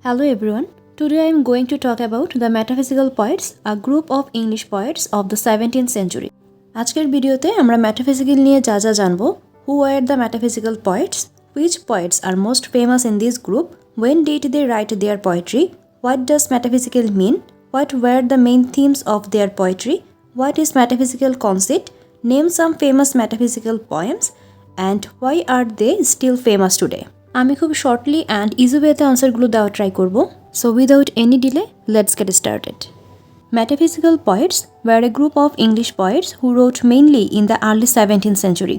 Hello everyone. Today I am going to talk about the metaphysical poets, a group of English poets of the 17th century. আজকের ভিডিওতে আমরা metaphysical নিয়ে যা জানবো, who were the metaphysical poets, which poets are most famous in this group, when did they write their poetry, what does metaphysical mean, what were the main themes of their poetry, what is metaphysical conceit, name some famous metaphysical poems, and why are they still famous today. আমি খুব shortly and easy ওয়েতে আনসারগুলো দেওয়ার try করব। So without any delay let's get started. Metaphysical poets were a group of English poets who wrote mainly in the early 17th century.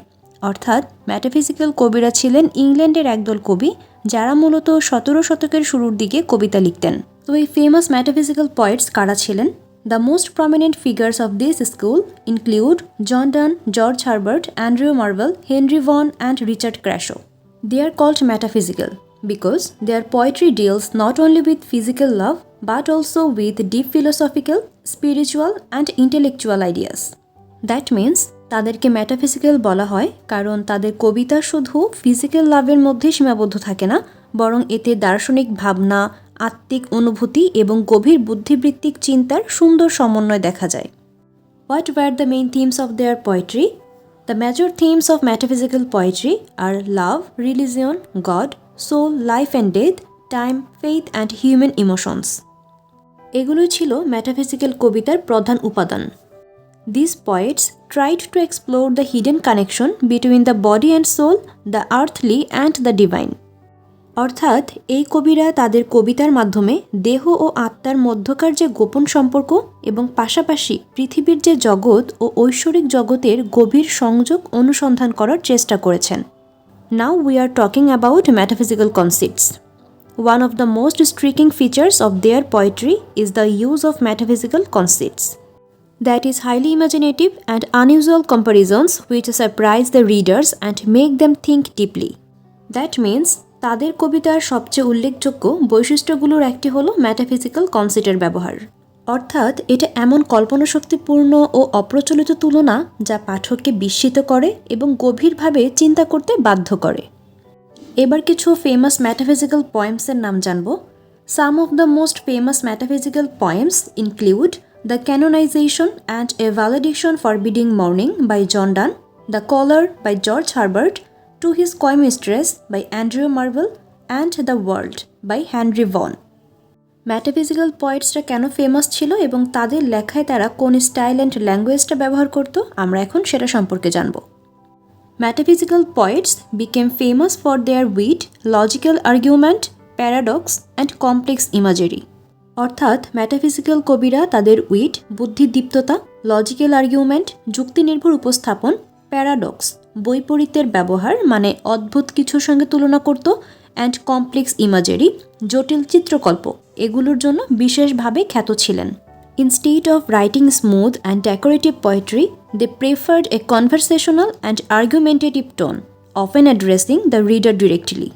অর্থাৎ metaphysical কবিরা ছিলেন ইংল্যান্ডের একদল কবি যারা মূলত 17 শতকের শুরুর দিকে কবিতা লিখতেন। তো এই ফেমাস ম্যাটাফিজিক্যাল পোয়েটস কারা ছিলেন? The most prominent figures of this school include John Donne, George Herbert, Andrew Marvell, Henry Vaughan, and Richard Crashaw. They are called metaphysical because their poetry deals not only with physical love but also with deep philosophical, spiritual, and intellectual ideas. That means তাদেরকে metaphysical বলা হয় কারণ তাদের কবিতা শুধু physical লাভের মধ্যে সীমাবদ্ধ থাকে না, বরং এতে দার্শনিক ভাবনা, আত্মিক অনুভূতি এবং গভীর বুদ্ধিবৃত্তিক চিন্তার সুন্দর সমন্বয় দেখা যায়। What were the main themes of their poetry? The major themes of metaphysical poetry are love, religion, God, soul, life and death, time, faith and human emotions. এগুলোই ছিল metaphysical কবিতার প্রধান উপাদান। These poets tried to explore the hidden connection between the body and soul, the earthly and the divine. অর্থাৎ এই কবিরা তাদের কবিতার মাধ্যমে দেহ ও আত্মার মধ্যকার যে গোপন সম্পর্ক এবং পাশাপাশি পৃথিবীর যে জগৎ ও ঐশ্বরিক জগতের গভীর সংযোগ অনুসন্ধান করার চেষ্টা করেছেন। Now we are talking about metaphysical concepts. One of the most striking features of their poetry is the use of metaphysical concepts. That is highly imaginative and unusual comparisons which surprise the readers and make them think deeply. That means তাদের কবিতার সবচেয়ে উল্লেখযোগ্য বৈশিষ্ট্যগুলোর একটি হলো metaphysical কনসেপ্টের ব্যবহার। অর্থাৎ এটা এমন কল্পনাশক্তিপূর্ণ ও অপ্রচলিত তুলনা যা পাঠককে বিস্মিত করে এবং গভীরভাবে চিন্তা করতে বাধ্য করে। এবার কিছু ফেমাস ম্যাটাফিজিক্যাল পোয়েমসের নাম জানব। Some of the most famous metaphysical poems include the canonization and a valediction forbidding mourning by John Donne, the collar by George Herbert, To His Coy Mistress by Andrew Marvell and The World by Henry Vaughan. Metaphysical পোয়েটসরা কেন famous ছিল এবং তাদের লেখায় তারা কোন style and ল্যাঙ্গুয়েজটা ব্যবহার করত আমরা এখন সেটা সম্পর্কে জানব। Metaphysical poets became famous for their wit, logical argument, paradox and complex imagery. অর্থাৎ ম্যাটাফিজিক্যাল কবিরা তাদের উইট, বুদ্ধিদীপ্ততা, লজিক্যাল আর্গুমেন্ট, যুক্তিনির্ভর উপস্থাপন, প্যারাডক্স বৈপরীত্যের ব্যবহার মানে অদ্ভুত কিছুর সঙ্গে তুলনা করত, অ্যান্ড কমপ্লেক্স ইমাজেরি জটিল চিত্রকল্প এগুলোর জন্য বিশেষভাবে খ্যাত ছিলেন। Instead of writing smooth and decorative poetry they preferred a conversational and argumentative tone, often addressing the reader directly.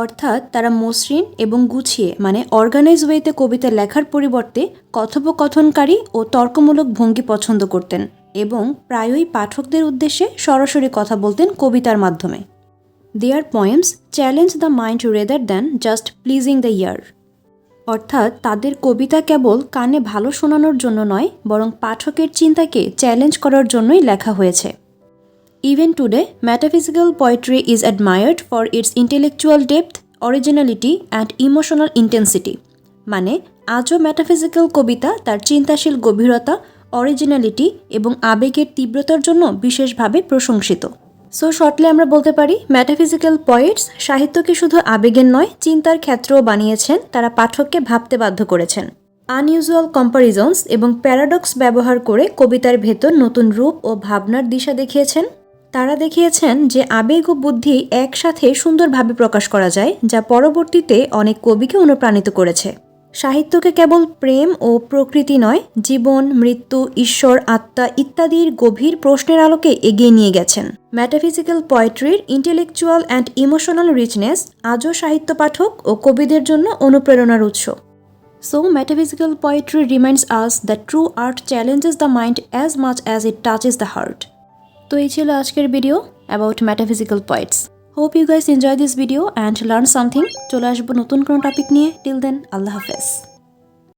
অর্থাৎ তারা মসৃণ এবং গুছিয়ে মানে অর্গানাইজ ওয়েতে কবিতা লেখার পরিবর্তে কথোপকথনকারী ও তর্কমূলক ভঙ্গি পছন্দ করতেন এবং প্রায়ই পাঠকদের উদ্দেশ্যে সরাসরি কথা বলতেন কবিতার মাধ্যমে। Their poems challenge the mind rather than just pleasing the ear. অর্থাৎ তাদের কবিতা কেবল কানে ভালো শোনানোর জন্য নয়, বরং পাঠকের চিন্তাকে চ্যালেঞ্জ করার জন্যই লেখা হয়েছে। Even today metaphysical poetry is admired for its intellectual depth, originality and emotional intensity. মানে আজও metaphysical কবিতা তার চিন্তাশীল গভীরতা, অরিজিনালিটি এবং আবেগের তীব্রতার জন্য বিশেষভাবে প্রশংসিত। সো শর্টলি আমরা বলতে পারি metaphysical poets সাহিত্যকে শুধু আবেগের নয় চিন্তার ক্ষেত্রেও বানিয়েছেন, তারা পাঠককে ভাবতে বাধ্য করেছেন। আনইউজুয়াল কম্পারিজনস এবং প্যারাডক্স ব্যবহার করে কবিতার ভেতর নতুন রূপ ও ভাবনার দিশা দেখিয়েছেন। তারা দেখিয়েছেন যে আবেগ ও বুদ্ধি একসাথে সুন্দরভাবে প্রকাশ করা যায়, যা পরবর্তীতে অনেক কবিকে অনুপ্রাণিত করেছে। সাহিত্যকে কেবল প্রেম ও প্রকৃতি নয়, জীবন, মৃত্যু, ঈশ্বর, আত্মা ইত্যাদির গভীর প্রশ্নের আলোকে এগিয়ে নিয়ে গেছেন। ম্যাটাফিজিক্যাল পোয়েট্রির ইন্টেলেকচুয়াল অ্যান্ড ইমোশনাল রিচনেস আজও সাহিত্য পাঠক ও কবিদের জন্য অনুপ্রেরণার উৎস। So metaphysical poetry reminds us that true art challenges the mind as much as it touches the heart. তো এই ছিল আজকের video about metaphysical poets. Hope you guys enjoy this video and learn something. চলে আসবো নতুন কোনো topic নিয়ে। Till then, আল্লাহ হাফেজ।